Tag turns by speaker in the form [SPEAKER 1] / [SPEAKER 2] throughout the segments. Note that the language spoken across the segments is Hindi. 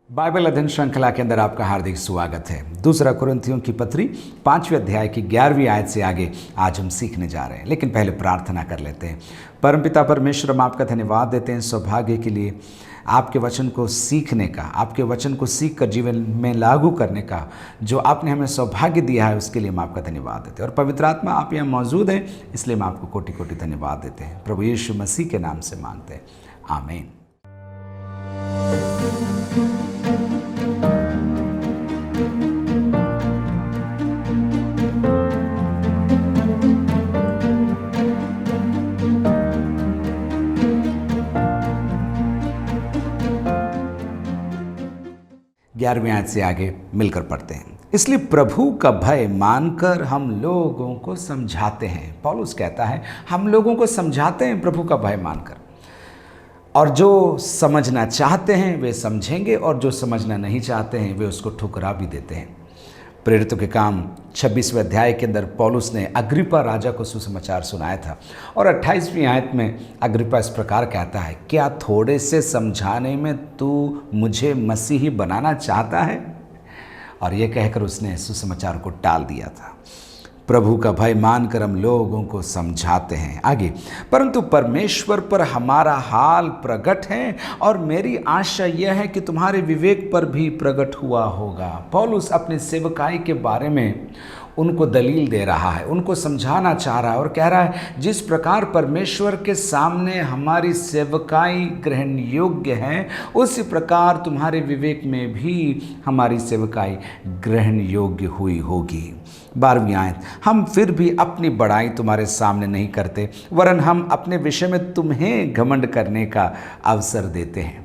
[SPEAKER 1] बाइबल अध्ययन श्रृंखला के अंदर आपका हार्दिक स्वागत है। दूसरा कुरिन्थियों की पत्री 5वें अध्याय की 11वीं आयत से आगे आज हम सीखने जा रहे हैं। लेकिन पहले प्रार्थना कर लेते हैं। परमपिता परमेश्वर, हम आपका धन्यवाद देते हैं सौभाग्य के लिए, आपके वचन को सीखने का, आपके वचन को सीख कर जीवन में लागू करने का जो आपने हमें सौभाग्य दिया है, उसके लिए हम आपका धन्यवाद देते हैं। और पवित्र आत्मा आप यहाँ मौजूद हैं, इसलिए हम आपको कोटि कोटि धन्यवाद देते हैं। प्रभु यीशु मसीह के नाम से मांगते हैं, आमीन। ग्यारहवीं आयत से आगे मिलकर पढ़ते हैं। इसलिए प्रभु का भय मानकर हम लोगों को समझाते हैं। पौलुस कहता है हम लोगों को समझाते हैं प्रभु का भय मानकर, और जो समझना चाहते हैं वे समझेंगे और जो समझना नहीं चाहते हैं वे उसको ठुकरा भी देते हैं। प्रेरितों के काम 26वें अध्याय के अंदर पौलुस ने अग्रिप्पा राजा को सुसमाचार सुनाया था, और 28वीं आयत में अग्रिप्पा इस प्रकार कहता है, क्या थोड़े से समझाने में तू मुझे मसीही बनाना चाहता है? और ये कहकर उसने सुसमाचार को टाल दिया था। प्रभु का भय मानकर हम लोगों को समझाते हैं। आगे, परंतु परमेश्वर पर हमारा हाल प्रकट है और मेरी आशा यह है कि तुम्हारे विवेक पर भी प्रकट हुआ होगा। पौलुस अपनी सेवकाई के बारे में उनको दलील दे रहा है, उनको समझाना चाह रहा है और कह रहा है जिस प्रकार परमेश्वर के सामने हमारी सेवकाई ग्रहण योग्य है, उसी प्रकार तुम्हारे विवेक में भी हमारी सेवकाई ग्रहण योग्य हुई होगी। 12वीं आयत, हम फिर भी अपनी बड़ाई तुम्हारे सामने नहीं करते, वरन हम अपने विषय में तुम्हें घमंड करने का अवसर देते हैं।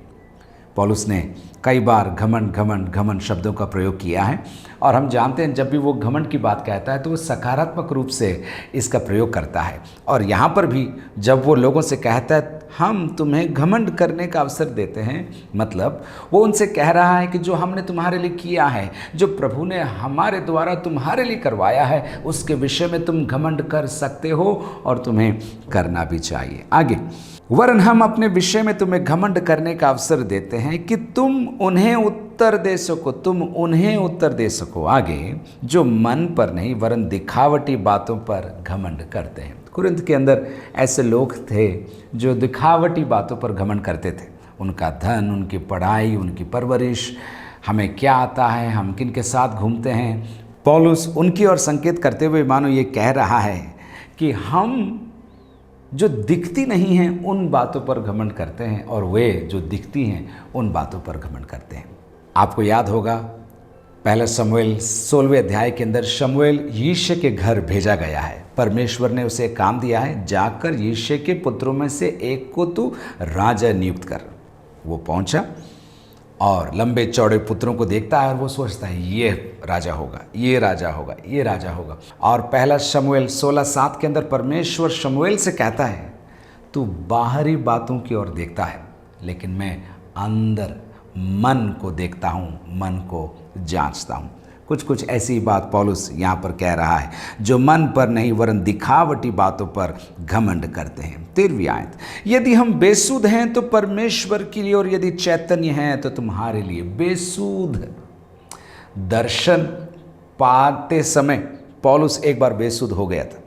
[SPEAKER 1] पौलुस ने कई बार घमंड घमंड घमंड शब्दों का प्रयोग किया है, और हम जानते हैं जब भी वो घमंड की बात कहता है तो वो सकारात्मक रूप से इसका प्रयोग करता है। और यहाँ पर भी जब वो लोगों से कहता है हम तुम्हें घमंड करने का अवसर देते हैं, मतलब वो उनसे कह रहा है कि जो हमने तुम्हारे लिए किया है, जो प्रभु ने हमारे द्वारा तुम्हारे लिए करवाया है, उसके विषय में तुम घमंड कर सकते हो और तुम्हें करना भी चाहिए। आगे, वरन हम अपने विषय में तुम्हें घमंड करने का अवसर देते हैं कि तुम उन्हें उत्तर दे सको। आगे, जो मन पर नहीं वरन दिखावटी बातों पर घमंड करते हैं। कुरिन्थ के अंदर ऐसे लोग थे जो दिखावटी बातों पर घमंड करते थे। उनका धन, उनकी पढ़ाई, उनकी परवरिश, हमें क्या आता है, हम किन के साथ घूमते हैं। पौलुस उनकी ओर संकेत करते हुए मानो ये कह रहा है कि हम जो दिखती नहीं हैं उन बातों पर घमंड करते हैं, और वे जो दिखती हैं उन बातों पर घमंड करते हैं। आपको याद होगा पहला शमूएल 16वें अध्याय के अंदर शमूएल यिशै के घर भेजा गया है। परमेश्वर ने उसे काम दिया है, जाकर यिशै के पुत्रों में से एक को तू राजा नियुक्त कर। वो पहुंचा और लंबे चौड़े पुत्रों को देखता है और वो सोचता है ये राजा होगा, ये राजा होगा, ये राजा होगा। और पहला शमूएल 16:7 के अंदर परमेश्वर शमूएल से कहता है तू बाहरी बातों की ओर देखता है, लेकिन मैं अंदर मन को देखता हूँ, मन को जांचता हूँ। कुछ ऐसी बात पौलुस यहाँ पर कह रहा है, जो मन पर नहीं वरन दिखावटी बातों पर घमंड करते हैं। 13वीं आयत, यदि हम बेसुध हैं तो परमेश्वर के लिए, और यदि चैतन्य हैं तो तुम्हारे लिए। बेसुध, दर्शन पाते समय पौलुस एक बार बेसुध हो गया था।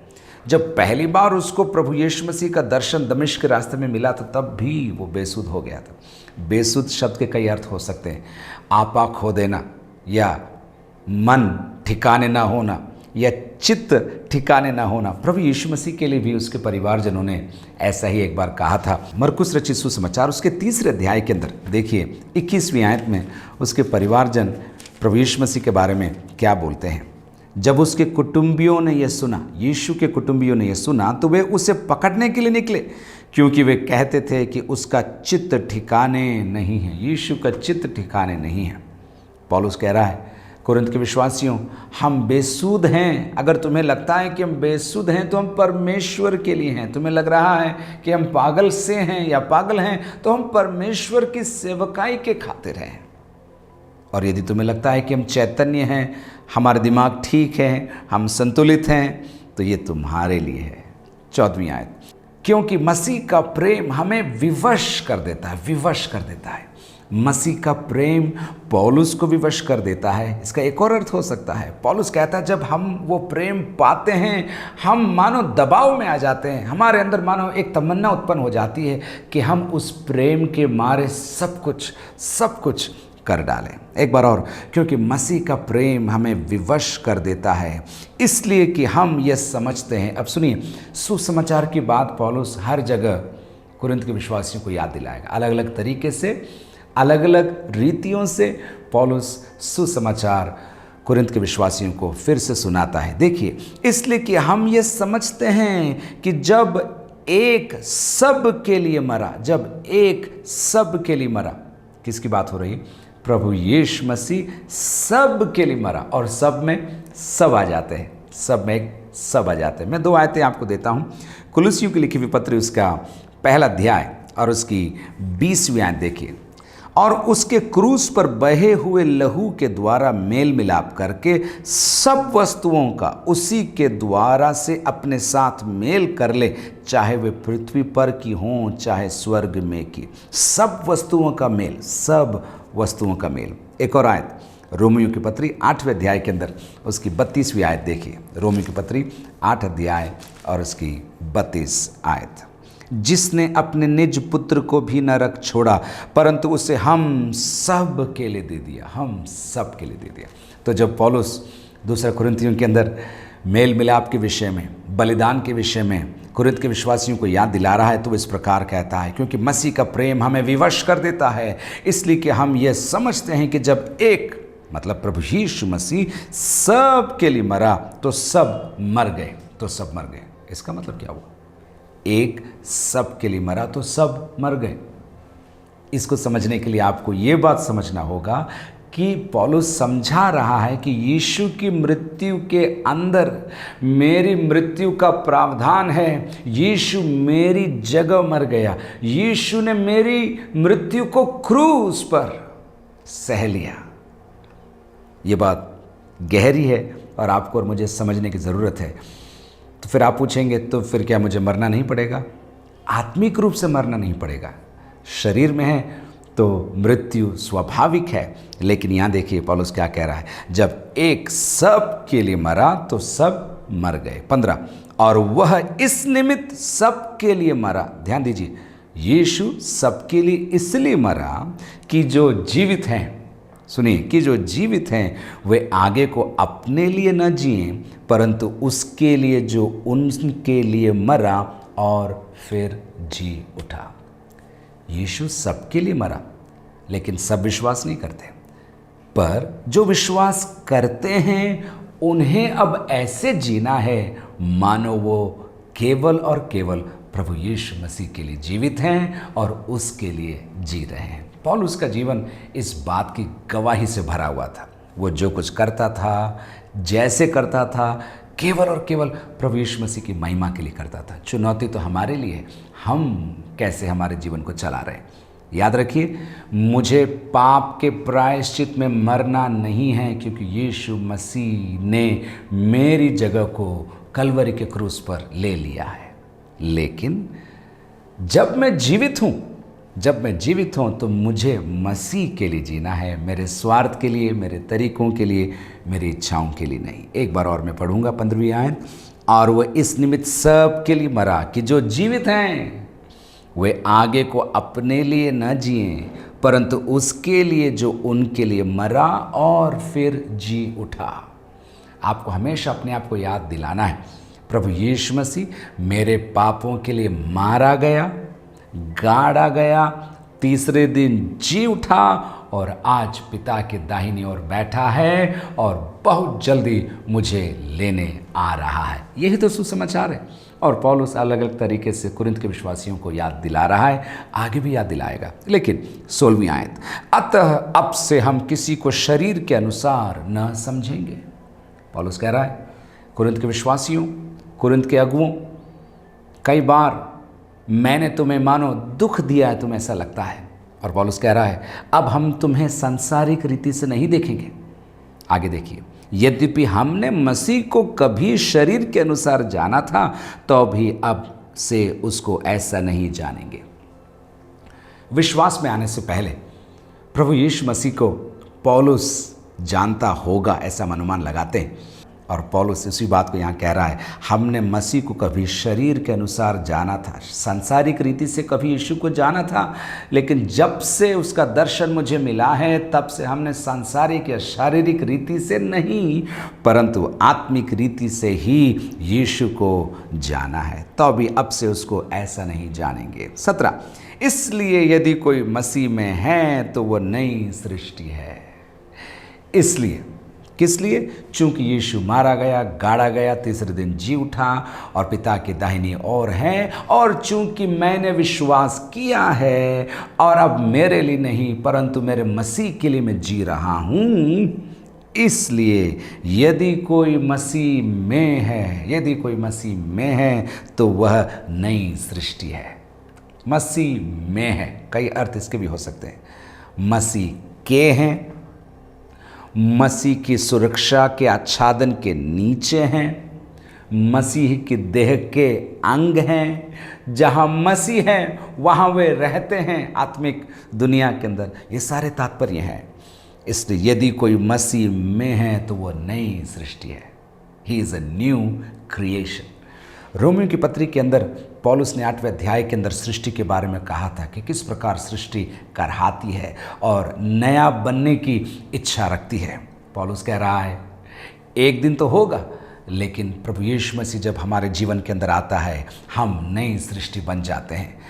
[SPEAKER 1] जब पहली बार उसको प्रभु यीशु मसीह का दर्शन दमिश्क के रास्ते में मिला था, तब भी वो बेसुध हो गया था। बेसुध शब्द के कई अर्थ हो सकते हैं। आपा खो देना, या मन ठिकाने ना होना, या चित्त ठिकाने ना होना। प्रभु यीशु मसीह के लिए भी उसके परिवारजनों ने ऐसा ही एक बार कहा था। मरकुस रचित सुसमाचार उसके 3रे अध्याय के अंदर देखिए 21वीं आयत में उसके परिवारजन प्रभु यीशु मसीह के बारे में क्या बोलते हैं। जब उसके कुटुंबियों ने यह सुना, यीशु के कुटुंबियों ने यह सुना, तो वे उसे पकड़ने के लिए निकले, क्योंकि वे कहते थे कि उसका चित्त ठिकाने नहीं है, यीशु का चित्त ठिकाने नहीं है। पौलुस कह रहा है कुरिन्थ के विश्वासियों, हम बेसुध हैं। अगर तुम्हें लगता है कि हम बेसुध हैं तो हम परमेश्वर के लिए हैं। तुम्हें लग रहा है कि हम पागल से हैं या पागल हैं, तो हम परमेश्वर की सेवकाई के खातिर हैं। और यदि तुम्हें लगता है कि हम चैतन्य हैं, हमारे दिमाग ठीक है, हम संतुलित हैं, तो ये तुम्हारे लिए है। 14वीं आयत, क्योंकि मसीह का प्रेम हमें विवश कर देता है, विवश कर देता है। मसीह का प्रेम पौलुस को भी वश कर देता है। इसका एक और अर्थ हो सकता है, पौलुस कहता है जब हम वो प्रेम पाते हैं हम मानो दबाव में आ जाते हैं, हमारे अंदर मानो एक तमन्ना उत्पन्न हो जाती है कि हम उस प्रेम के मारे सब कुछ कर डालें। एक बार और, क्योंकि मसीह का प्रेम हमें विवश कर देता है, इसलिए कि हम ये समझते हैं। अब सुनिए, सुसमाचार की बात पौलुस हर जगह कुरिन्थ के विश्वासियों को याद दिलाएगा। अलग अलग तरीके से, अलग अलग रीतियों से पौलुस सुसमाचार कुरिन्थ के विश्वासियों को फिर से सुनाता है। देखिए, इसलिए कि हम ये समझते हैं कि जब एक सब के लिए मरा, जब एक सब के लिए मरा, किसकी बात हो रही? प्रभु यीशु मसीह सब के लिए मरा, और सब में सब आ जाते हैं, सब में एक सब आ जाते हैं। मैं 2 आयतें आपको देता हूँ। कुलुसियों की लिखी हुई पत्री उसका पहला अध्याय और उसकी 20वीं आयत देखिए। और उसके क्रूस पर बहे हुए लहू के द्वारा मेल मिलाप करके सब वस्तुओं का उसी के द्वारा से अपने साथ मेल कर ले, चाहे वे पृथ्वी पर की हों चाहे स्वर्ग में की। सब वस्तुओं का मेल, सब वस्तुओं का मेल। एक और आयत रोमियो की पत्री 8वें अध्याय के अंदर उसकी 32वीं आयत देखिए। रोमियो की पत्री 8 अध्याय और उसकी 32 आयत। जिसने अपने निज पुत्र को भी न रख छोड़ा परंतु उसे हम सब के लिए दे दिया, हम सब के लिए दे दिया। तो जब पौलुस दूसरा कुरिन्थियों के अंदर मेल मिलाप के विषय में, बलिदान के विषय में कुरिन्थ के विश्वासियों को याद दिला रहा है तो इस प्रकार कहता है, क्योंकि मसीह का प्रेम हमें विवश कर देता है, इसलिए कि हम ये समझते हैं कि जब एक, मतलब प्रभु यीशु मसीह सब के लिए मरा तो सब मर गए, तो सब मर गए। इसका मतलब क्या हुआ? एक सब के लिए मरा तो सब मर गए। इसको समझने के लिए आपको ये बात समझना होगा कि पौलुस समझा रहा है कि यीशु की मृत्यु के अंदर मेरी मृत्यु का प्रावधान है। यीशु मेरी जगह मर गया, यीशु ने मेरी मृत्यु को क्रूस पर सह लिया। ये बात गहरी है और आपको और मुझे समझने की ज़रूरत है। तो फिर आप पूछेंगे, तो फिर क्या मुझे मरना नहीं पड़ेगा? आत्मिक रूप से मरना नहीं पड़ेगा, शरीर में है तो मृत्यु स्वाभाविक है। लेकिन यहाँ देखिए पौलुस क्या कह रहा है, जब एक सब के लिए मरा तो सब मर गए। 15, और वह इस निमित्त सब के लिए मरा। ध्यान दीजिए, यीशु सबके लिए इसलिए मरा कि जो जीवित हैं, सुनिए, कि जो जीवित हैं वे आगे को अपने लिए न जिए परंतु उसके लिए जो उनके लिए मरा और फिर जी उठा। यीशु सबके लिए मरा, लेकिन सब विश्वास नहीं करते, पर जो विश्वास करते हैं उन्हें अब ऐसे जीना है मानो वो केवल और केवल प्रभु यीशु मसीह के लिए जीवित हैं और उसके लिए जी रहे हैं। पौलुस का जीवन इस बात की गवाही से भरा हुआ था। वो जो कुछ करता था, जैसे करता था, केवल और केवल प्रभु यीशु मसीह की महिमा के लिए करता था। चुनौती तो हमारे लिए है, हम कैसे हमारे जीवन को चला रहे हैं। याद रखिए, मुझे पाप के प्रायश्चित में मरना नहीं है, क्योंकि यीशु मसीह ने मेरी जगह को कलवरी के क्रूस पर ले लिया है। लेकिन जब मैं जीवित हूँ तो मुझे मसीह के लिए जीना है, मेरे स्वार्थ के लिए, मेरे तरीकों के लिए, मेरी इच्छाओं के लिए नहीं। एक बार और मैं पढ़ूंगा 15वीं आयत। और वह इस निमित्त सब के लिए मरा कि जो जीवित हैं वे आगे को अपने लिए न जिए परंतु उसके लिए जो उनके लिए मरा और फिर जी उठा। आपको हमेशा अपने आप को याद दिलाना है, प्रभु यीशु मसीह मेरे पापों के लिए मारा गया, गाड़ा गया, तीसरे दिन जी उठा और आज पिता के दाहिनी ओर बैठा है और बहुत जल्दी मुझे लेने आ रहा है। यही तो सुसमाचार है। और पौलुस अलग अलग तरीके से कुरिन्थ के विश्वासियों को याद दिला रहा है, आगे भी याद दिलाएगा। लेकिन 16वीं आयत, अतः अब से हम किसी को शरीर के अनुसार न समझेंगे। पौलुस कह रहा है कुरिन्थ के विश्वासियों, कुरिन्थ के अगुओं, कई बार मैंने तुम्हें मानो दुख दिया है, तुम्हें ऐसा लगता है। और पौलुस कह रहा है अब हम तुम्हें सांसारिक रीति से नहीं देखेंगे। आगे देखिए, यद्यपि हमने मसीह को कभी शरीर के अनुसार जाना था तो भी अब से उसको ऐसा नहीं जानेंगे। विश्वास में आने से पहले प्रभु यीशु मसीह को पौलुस जानता होगा, ऐसा हम अनुमान लगाते हैं। और पौलुस इसी बात को यहाँ कह रहा है, हमने मसीह को कभी शरीर के अनुसार जाना था, सांसारिक रीति से कभी यीशु को जाना था, लेकिन जब से उसका दर्शन मुझे मिला है तब से हमने सांसारिक या शारीरिक रीति से नहीं परंतु आत्मिक रीति से ही यीशु को जाना है, तो भी अब से उसको ऐसा नहीं जानेंगे। 17, इसलिए यदि कोई मसीह में है तो वो नई सृष्टि है। इसलिए, किस लिए? चूंकि यीशु मारा गया, गाड़ा गया, तीसरे दिन जी उठा और पिता की दाहिनी ओर है, और चूंकि मैंने विश्वास किया है और अब मेरे लिए नहीं परंतु मेरे मसीह के लिए मैं जी रहा हूं, इसलिए यदि कोई मसीह में है, यदि कोई मसीह में है तो वह नई सृष्टि है। मसीह में है, कई अर्थ इसके भी हो सकते हैं। मसीह के हैं, मसीह की सुरक्षा के आच्छादन के नीचे हैं, मसीह की देह के अंग हैं, जहाँ मसीह हैं वहाँ वे रहते हैं आत्मिक दुनिया के अंदर। ये सारे तात्पर्य हैं। इसलिए यदि कोई मसीह में है तो वो नई सृष्टि है। He is a new creation. Romeo की पत्री के अंदर पौलुस ने 8वें अध्याय के अंदर सृष्टि के बारे में कहा था कि किस प्रकार सृष्टि करहाती है और नया बनने की इच्छा रखती है। पौलुस कह रहा है एक दिन तो होगा, लेकिन प्रभु यीशु मसीह जब हमारे जीवन के अंदर आता है हम नई सृष्टि बन जाते हैं।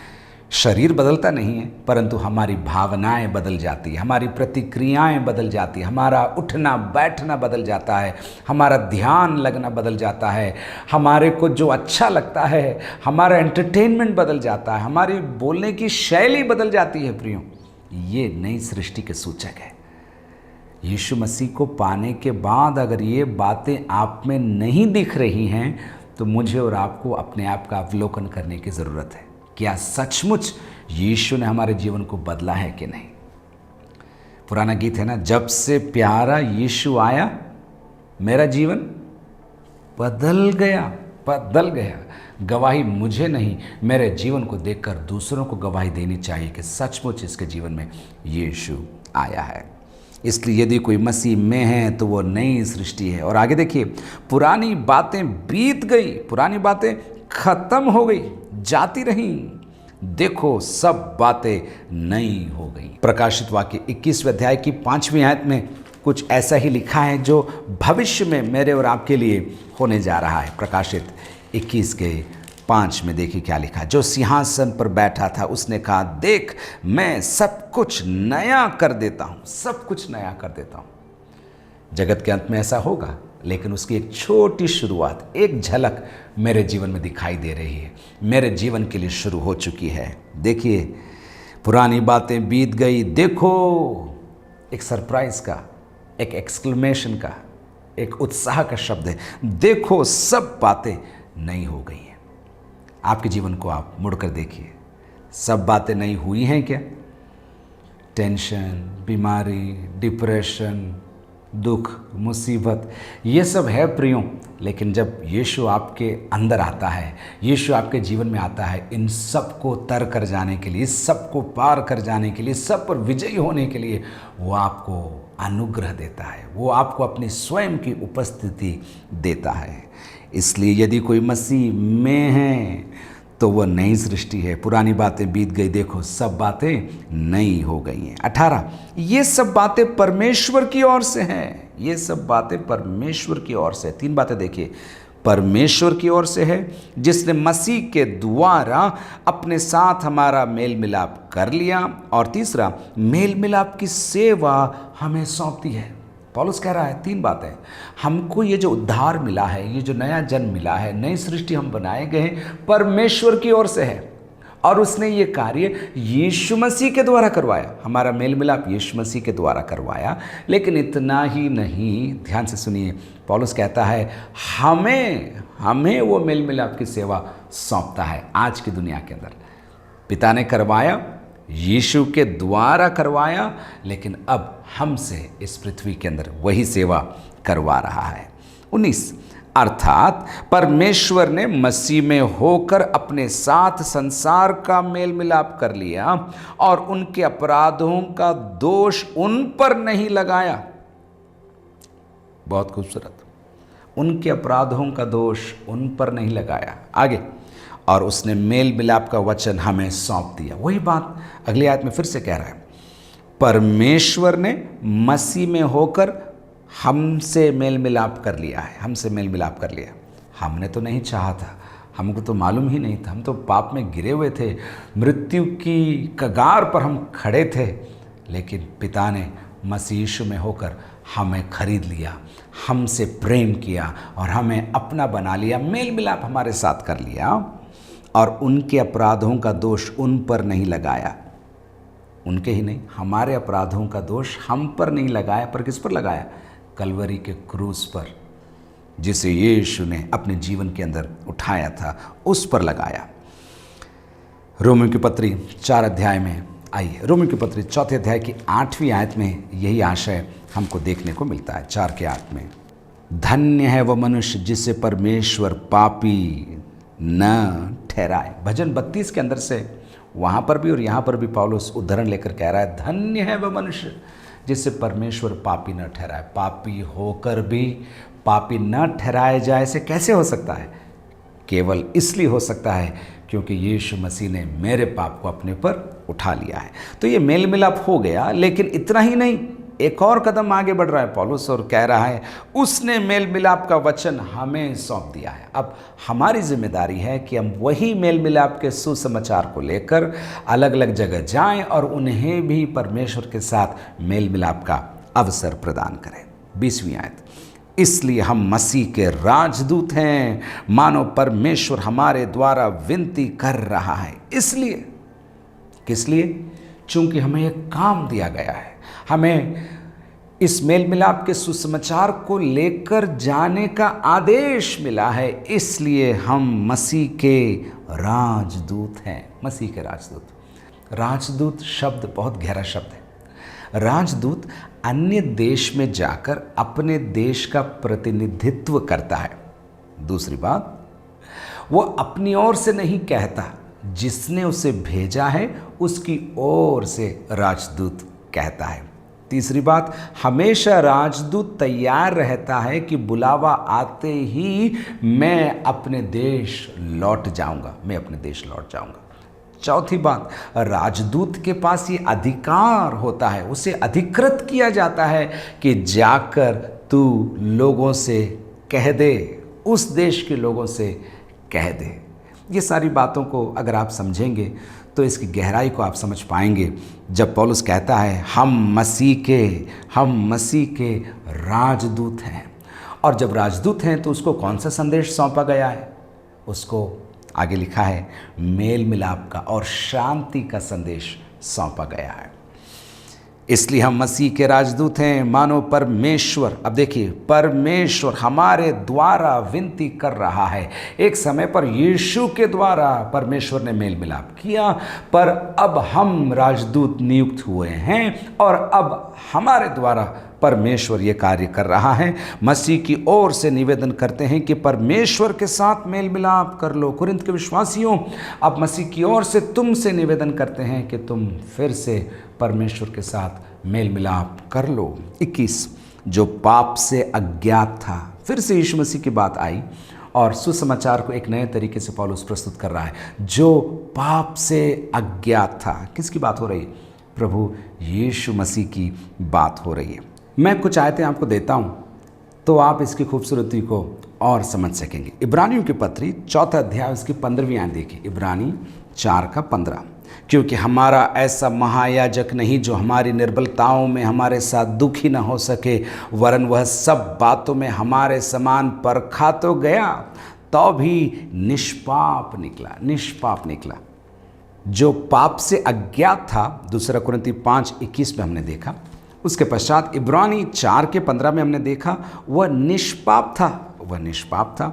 [SPEAKER 1] शरीर बदलता नहीं है परंतु हमारी भावनाएं बदल जाती है, हमारी प्रतिक्रियाएं बदल जाती है, हमारा उठना बैठना बदल जाता है, हमारा ध्यान लगना बदल जाता है, हमारे को जो अच्छा लगता है, हमारा एंटरटेनमेंट बदल जाता है, हमारी बोलने की शैली बदल जाती है। प्रियो, ये नई सृष्टि के सूचक है। यीशु मसीह को पाने के बाद अगर ये बातें आप में नहीं दिख रही हैं तो मुझे और आपको अपने आप का अवलोकन करने की ज़रूरत है। क्या सचमुच यीशु ने हमारे जीवन को बदला है कि नहीं? पुराना गीत है ना, जब से प्यारा यीशु आया मेरा जीवन बदल गया, बदल गया। गवाही मुझे नहीं, मेरे जीवन को देखकर दूसरों को गवाही देनी चाहिए कि सचमुच इसके जीवन में यीशु आया है। इसलिए यदि कोई मसीह में है तो वो नई सृष्टि है। और आगे देखिए, पुरानी बातें बीत गई, पुरानी बातें खत्म हो गई, जाती रहीं, देखो सब बातें नई हो गई। प्रकाशित वाक्य 21वें अध्याय की 5वीं आयत में कुछ ऐसा ही लिखा है जो भविष्य में मेरे और आपके लिए होने जा रहा है। प्रकाशित 21:5 में देखिए क्या लिखा है। जो सिंहासन पर बैठा था उसने कहा, देख मैं सब कुछ नया कर देता हूँ, सब कुछ नया कर देता हूँ। जगत के अंत में ऐसा होगा, लेकिन उसकी एक छोटी शुरुआत, एक झलक मेरे जीवन में दिखाई दे रही है, मेरे जीवन के लिए शुरू हो चुकी है। देखिए, पुरानी बातें बीत गई, देखो, एक सरप्राइज का, एक एक्सक्लेमेशन का, एक उत्साह का शब्द है। देखो सब बातें नई हो गई हैं। आपके जीवन को आप मुड़कर देखिए, सब बातें नई हुई हैं क्या? टेंशन, बीमारी, डिप्रेशन, दुख, मुसीबत, ये सब है प्रियो, लेकिन जब यीशु आपके अंदर आता है, यीशु आपके जीवन में आता है, इन सब को तर कर जाने के लिए, इस सब को पार कर जाने के लिए, सब पर विजयी होने के लिए वो आपको अनुग्रह देता है, वो आपको अपनी स्वयं की उपस्थिति देता है। इसलिए यदि कोई मसीह में है तो वह नई सृष्टि है, पुरानी बातें बीत गई, देखो सब बातें नई हो गई हैं। 18, ये सब बातें परमेश्वर की ओर से हैं, ये सब बातें परमेश्वर की ओर से। 3 बातें देखिए, परमेश्वर की ओर से है जिसने मसीह के द्वारा अपने साथ हमारा मेल मिलाप कर लिया, और तीसरा, मेल मिलाप की सेवा हमें सौंपती है। पौलुस कह रहा है 3 बातें, हमको ये जो उद्धार मिला है, ये जो नया जन्म मिला है, नई सृष्टि हम बनाए गए हैं, परमेश्वर की ओर से है, और उसने ये कार्य यीशु मसीह के द्वारा करवाया। हमारा मेल मिलाप यीशु मसीह के द्वारा करवाया। लेकिन इतना ही नहीं, ध्यान से सुनिए, पौलुस कहता है हमें वो मेल मिलाप की सेवा सौंपता है। आज की दुनिया के अंदर पिता ने करवाया, यीशु के द्वारा करवाया, लेकिन अब हमसे इस पृथ्वी के अंदर वही सेवा करवा रहा है। 19, अर्थात परमेश्वर ने मसीह में होकर अपने साथ संसार का मेल मिलाप कर लिया और उनके अपराधों का दोष उन पर नहीं लगाया। बहुत खूबसूरत। उनके अपराधों का दोष उन पर नहीं लगाया। आगे, और उसने मेल मिलाप का वचन हमें सौंप दिया। वही बात अगली आयत में फिर से कह रहा है, परमेश्वर ने मसीह में होकर हमसे मेल मिलाप कर लिया है। हमसे मेल मिलाप कर लिया। हमने तो नहीं चाहा था, हमको तो मालूम ही नहीं था, हम तो पाप में गिरे हुए थे, मृत्यु की कगार पर हम खड़े थे, लेकिन पिता ने मसीह यीशु में होकर हमें खरीद लिया, हमसे प्रेम किया और हमें अपना बना लिया, मेल मिलाप हमारे साथ कर लिया और उनके अपराधों का दोष उन पर नहीं लगाया। उनके ही नहीं, हमारे अपराधों का दोष हम पर नहीं लगाया, पर किस पर लगाया? कलवरी के क्रूस पर, जिसे यीशु ने अपने जीवन के अंदर उठाया था, उस पर लगाया। रोमियों की पत्री 4 अध्याय में, आइए रोमियों की पत्री 4 अध्याय की 8वीं आयत में यही आशय हमको देखने को मिलता है। 4 के 8 में, धन्य है वह मनुष्य जिसे परमेश्वर पापी न ठहराए। भजन 32 के अंदर से वहाँ पर भी और यहाँ पर भी पौलुस उदाहरण लेकर कह रहा है, धन्य है वह मनुष्य जिससे परमेश्वर पापी न ठहराए। पापी होकर भी पापी न ठहराए जाए, ऐसे कैसे हो सकता है? केवल इसलिए हो सकता है क्योंकि यीशु मसीह ने मेरे पाप को अपने पर उठा लिया है। तो ये मेल मिलाप हो गया, लेकिन इतना ही नहीं, एक और कदम आगे बढ़ रहा है पौलुस और कह रहा है, उसने मेल मिलाप का वचन हमें सौंप दिया है। अब हमारी जिम्मेदारी है कि हम वही मेल मिलाप के सुसमाचार को लेकर अलग अलग जगह जाएं और उन्हें भी परमेश्वर के साथ मेल मिलाप का अवसर प्रदान करें। 20वीं आयत, इसलिए हम मसीह के राजदूत हैं, मानो परमेश्वर हमारे द्वारा विनती कर रहा है। इसलिए, किस लिए? चूंकि हमें एक काम दिया गया है, हमें इस मेल मिलाप के सुसमाचार को लेकर जाने का आदेश मिला है, इसलिए हम मसीह के राजदूत हैं। मसीह के राजदूत। राजदूत शब्द बहुत गहरा शब्द है। राजदूत अन्य देश में जाकर अपने देश का प्रतिनिधित्व करता है। दूसरी बात, वो अपनी ओर से नहीं कहता, जिसने उसे भेजा है उसकी ओर से राजदूत कहता है। तीसरी बात, हमेशा राजदूत तैयार रहता है कि बुलावा आते ही मैं अपने देश लौट जाऊंगा, मैं अपने देश लौट जाऊंगा। चौथी बात, राजदूत के पास ये अधिकार होता है, उसे अधिकृत किया जाता है कि जाकर तू लोगों से कह दे, उस देश के लोगों से कह दे। ये सारी बातों को अगर आप समझेंगे तो इसकी गहराई को आप समझ पाएंगे। जब पौलुस कहता है हम मसीह के राजदूत हैं, और जब राजदूत हैं तो उसको कौन सा संदेश सौंपा गया है? उसको आगे लिखा है मेल मिलाप का और शांति का संदेश सौंपा गया है। इसलिए हम मसीह के राजदूत हैं, मानो परमेश्वर, अब देखिए, परमेश्वर हमारे द्वारा विनती कर रहा है। एक समय पर यीशु के द्वारा परमेश्वर ने मेल मिलाप किया, पर अब हम राजदूत नियुक्त हुए हैं और अब हमारे द्वारा परमेश्वर ये कार्य कर रहा है। मसीह की ओर से निवेदन करते हैं कि परमेश्वर के साथ मेल मिलाप कर लो। कुरिन्थ के विश्वासियों, अब मसीह की ओर से तुमसे निवेदन करते हैं कि तुम फिर से परमेश्वर के साथ मेल मिलाप कर लो। 21, जो पाप से अज्ञात था, फिर से यीशु मसीह की बात आई और सुसमाचार को एक नए तरीके से पौलुस प्रस्तुत कर रहा है। जो पाप से अज्ञात था, किसकी बात हो रही है? प्रभु यीशु मसीह की बात हो रही है। मैं कुछ आयतें आपको देता हूँ तो आप इसकी खूबसूरती को और समझ सकेंगे। इब्रानियों की पत्री 4 अध्याय उसकी 15वीं आयत देखिए। इब्रानी 4 का 15, क्योंकि हमारा ऐसा महायाजक नहीं जो हमारी निर्बलताओं में हमारे साथ दुखी न हो सके, वरन वह सब बातों में हमारे समान परखा तो गया, तो भी निष्पाप निकला। जो पाप से अज्ञात था, 2 कुरिन्थी 5:21 में हमने देखा। उसके पश्चात इब्रानी 4 के 15 में हमने देखा वह निष्पाप था।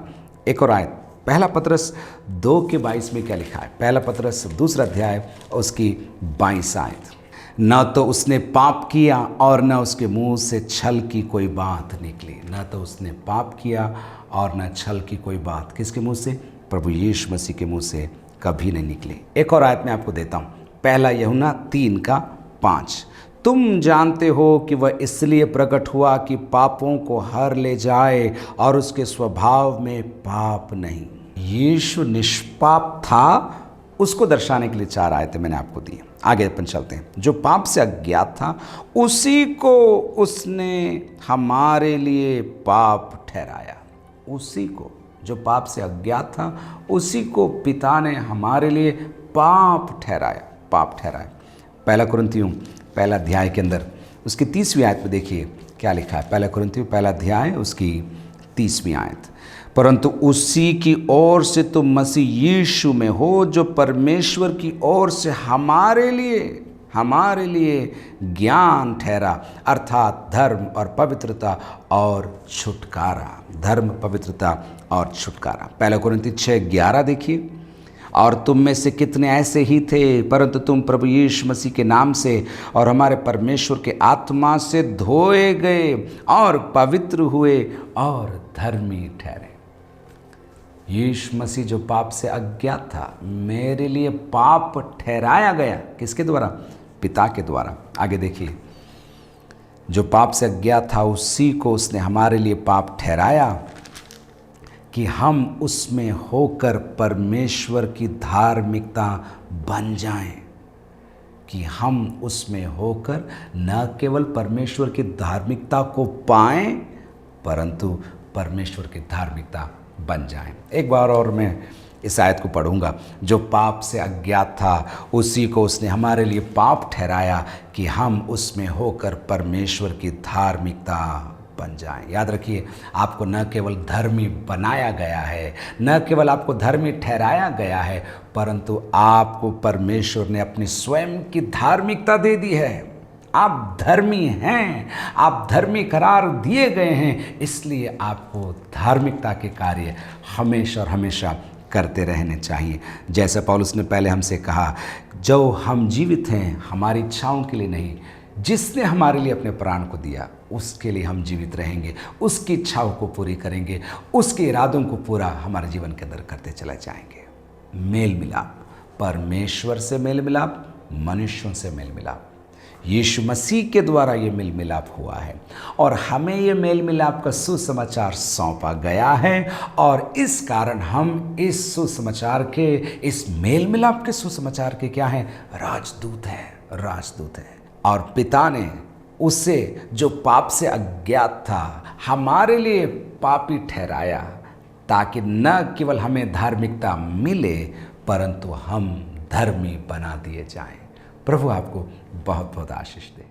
[SPEAKER 1] एक और आयत, पहला पतरस 2 के 22 में क्या लिखा है? पहला पतरस 2 अध्याय उसकी 22 आयत, न तो उसने पाप किया और न उसके मुंह से छल की कोई बात निकली। न तो उसने पाप किया और न छल की कोई बात किसके मुंह से, प्रभु यीशु मसीह के मुंह से कभी नहीं निकली। एक और आयत मैं आपको देता हूँ, पहला यूहन्ना 3:5। तुम जानते हो कि वह इसलिए प्रकट हुआ कि पापों को हर ले जाए और उसके स्वभाव में पाप नहीं। यीशु निष्पाप था, उसको दर्शाने के लिए 4 आयतें मैंने आपको दी। आगे अपन चलते हैं। जो पाप से अज्ञात था उसी को उसने हमारे लिए पाप ठहराया। उसी को, जो पाप से अज्ञात था उसी को पिता ने हमारे लिए पाप ठहराया, पाप ठहराया। पहला कुरिन्थियों पहला अध्याय के अंदर उसकी 30वीं आयत में देखिए क्या लिखा है। पहला कुरिन्थियों पहला अध्याय उसकी 30वीं आयत। परंतु उसी की ओर से तुम मसीह यीशु में हो, जो परमेश्वर की ओर से हमारे लिए ज्ञान ठहरा, अर्थात धर्म और पवित्रता और छुटकारा। धर्म, पवित्रता और छुटकारा। पहला कुरिन्थियों 6:11 देखिए। और तुम में से कितने ऐसे ही थे, परंतु तुम प्रभु यीशु मसीह के नाम से और हमारे परमेश्वर के आत्मा से धोए गए और पवित्र हुए और धर्मी ठहरे। यीशु मसीह जो पाप से अज्ञात था, मेरे लिए पाप ठहराया गया। किसके द्वारा? पिता के द्वारा। आगे देखिए, जो पाप से अज्ञात था उसी को उसने हमारे लिए पाप ठहराया कि हम उसमें होकर परमेश्वर की धार्मिकता बन जाएं। कि हम उसमें होकर न केवल परमेश्वर की धार्मिकता को पाएं, परंतु परमेश्वर की धार्मिकता बन जाएं। एक बार और मैं इस आयत को पढ़ूंगा। जो पाप से अज्ञात था उसी को उसने हमारे लिए पाप ठहराया कि हम उसमें होकर परमेश्वर की धार्मिकता बन जाएं। याद रखिए, आपको न केवल धर्मी बनाया गया है, न केवल आपको धर्मी ठहराया गया है, परंतु आपको परमेश्वर ने अपनी स्वयं की धार्मिकता दे दी है। आप धर्मी हैं, आप धर्मी करार दिए गए हैं, इसलिए आपको धार्मिकता के कार्य हमेशा और हमेशा करते रहने चाहिए। जैसे पौलुस ने पहले हमसे कहा, जो हम जीवित हैं हमारी इच्छाओं के लिए नहीं, जिसने हमारे लिए अपने प्राण को दिया उसके लिए हम जीवित रहेंगे, उसकी इच्छाओं को पूरी करेंगे, उसके इरादों को पूरा हमारे जीवन के अंदर करते चले जाएंगे। मेल मिलाप, परमेश्वर से मेल मिलाप, मनुष्यों से मेल मिलाप, यीशु मसीह के द्वारा ये मेल मिलाप हुआ है और हमें ये मेल मिलाप का सुसमाचार सौंपा गया है। और इस कारण हम इस सुसमाचार के, इस मेल मिलाप के सुसमाचार के क्या हैं? राजदूत हैं, राजदूत हैं। और पिता ने उसे जो पाप से अज्ञात था हमारे लिए पापी ठहराया, ताकि न केवल हमें धार्मिकता मिले परंतु हम धर्मी बना दिए जाएं। प्रभु आपको बहुत बहुत आशीष दे।